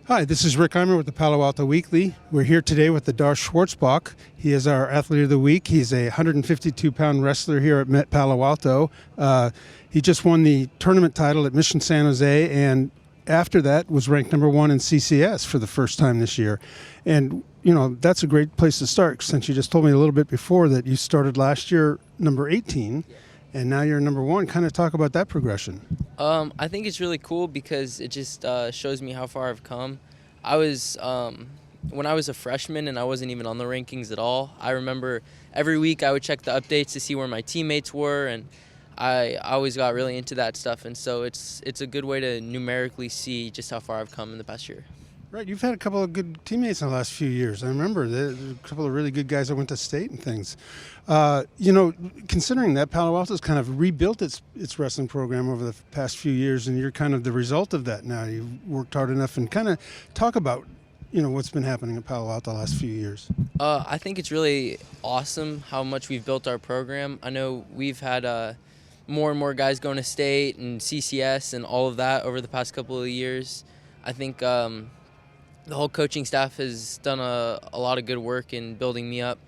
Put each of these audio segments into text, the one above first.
Hi, this is Rick Eymer with the Palo Alto Weekly. We're here today with Adar Scwarzbach. He is our Athlete of the Week. He's a 152-pound wrestler here at Palo Alto. He just won the tournament title at Mission San Jose, and after that was ranked number one in CCS for the first time this year. And, you know, that's a great place to start, since you just told me a little bit before that you started last year number 18. Yeah. And now you're number one. Kind of talk about that progression. I think it's really cool because it just shows me how far I've come. I was, when I was a freshman and I wasn't even on the rankings at all, I remember every week I would check the updates to see where my teammates were, and I always got really into that stuff. And so it's a good way to numerically see just how far I've come in the past year. Right, you've had a couple of good teammates in the last few years. I remember a couple of really good guys that went to state and things. You know, considering that Palo Alto's kind of rebuilt its wrestling program over the past few years, and you're kind of the result of that now. You've worked hard enough, and kind of talk about, you know, what's been happening at Palo Alto the last few years. I think it's really awesome how much we've built our program. I know we've had more and more guys going to state and CCS and all of that over the past couple of years. I think the whole coaching staff has done a lot of good work in building me up.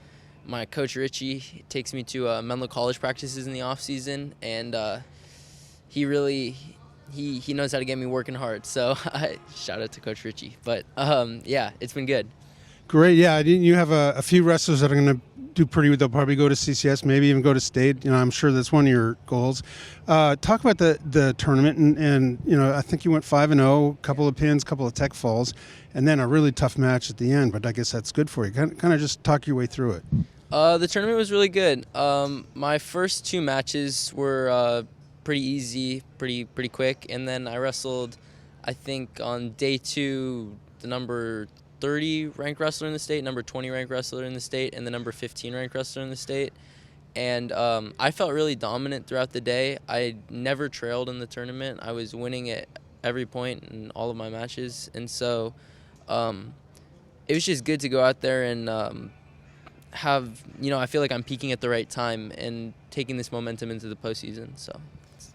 My coach, Richie, takes me to Menlo College practices in the off-season, and he knows how to get me working hard. So shout out to Coach Richie. But, yeah, it's been good. Great, yeah. You have a few wrestlers that are going to do pretty. They'll probably go to CCS, maybe even go to state. You know, I'm sure that's one of your goals. Talk about the tournament, and you know, I think you went 5-0, couple of pins, couple of tech falls, and then a really tough match at the end. But I guess that's good for you. Kind of just talk your way through it. The tournament was really good. My first two matches were pretty easy, pretty quick, and then I wrestled, I think on day two, the number 30 ranked wrestler in the state, number 20 ranked wrestler in the state, and the number 15 ranked wrestler in the state. And I felt really dominant throughout the day. I never trailed in the tournament. I was winning at every point in all of my matches. And so it was just good to go out there and have, you know, I feel like I'm peaking at the right time and taking this momentum into the postseason. So.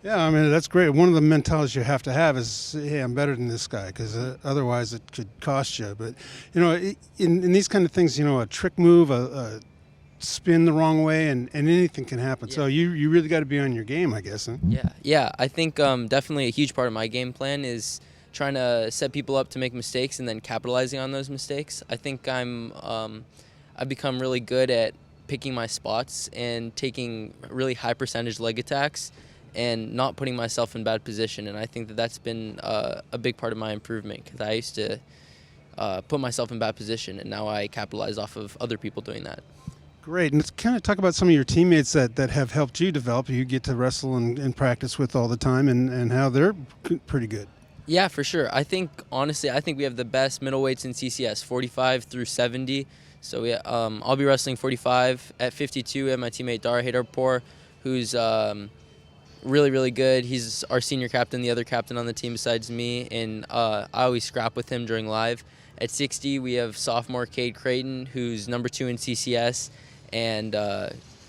Yeah, I mean, that's great. One of the mentalities you have to have is, hey, I'm better than this guy, because otherwise it could cost you. But, you know, in these kind of things, you know, a trick move, a spin the wrong way, and anything can happen. Yeah. So you really got to be on your game, I guess, huh? Yeah. I think definitely a huge part of my game plan is trying to set people up to make mistakes and then capitalizing on those mistakes. I think I've become really good at picking my spots and taking really high percentage leg attacks and not putting myself in bad position. And I think that's been a big part of my improvement, because I used to put myself in bad position, and now I capitalize off of other people doing that. Great. And let's kind of talk about some of your teammates that have helped you develop, you get to wrestle and practice with all the time, and how they're pretty good. Yeah, for sure. Honestly, I think we have the best middleweights in CCS, 45 through 70. So I'll be wrestling 45. At 52, I have my teammate Dara Hadarpour, who's really, really good. He's our senior captain, the other captain on the team besides me, and I always scrap with him during live. At 60, we have sophomore Cade Creighton, who's number 2 in CCS, and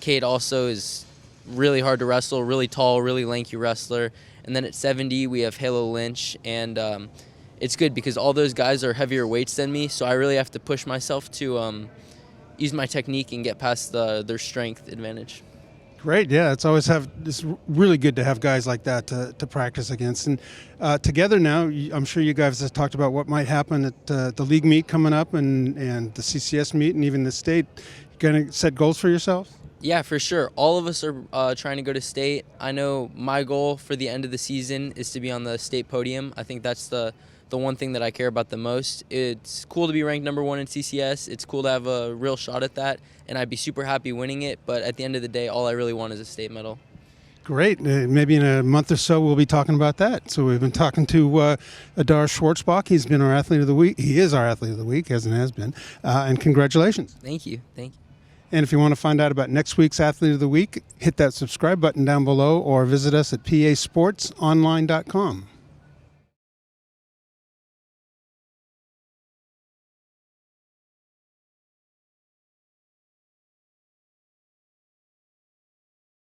Cade also is really hard to wrestle, really tall, really lanky wrestler. And then at 70, we have Halo Lynch, and it's good because all those guys are heavier weights than me, so I really have to push myself to use my technique and get past their strength advantage. Great, yeah. It's really good to have guys like that to practice against. And together now, I'm sure you guys have talked about what might happen at the league meet coming up and the CCS meet and even the state. You going to set goals for yourselves? Yeah, for sure. All of us are trying to go to state. I know my goal for the end of the season is to be on the state podium. I think that's the one thing that I care about the most. It's cool to be ranked number 1 in CCS. It's cool to have a real shot at that, and I'd be super happy winning it. But at the end of the day, all I really want is a state medal. Great. Maybe in a month or so we'll be talking about that. So we've been talking to Adar Scwarzbach. He's been our Athlete of the Week. He is our Athlete of the Week, as it has been. And congratulations. Thank you. And if you want to find out about next week's Athlete of the Week, hit that subscribe button down below or visit us at pasportsonline.com.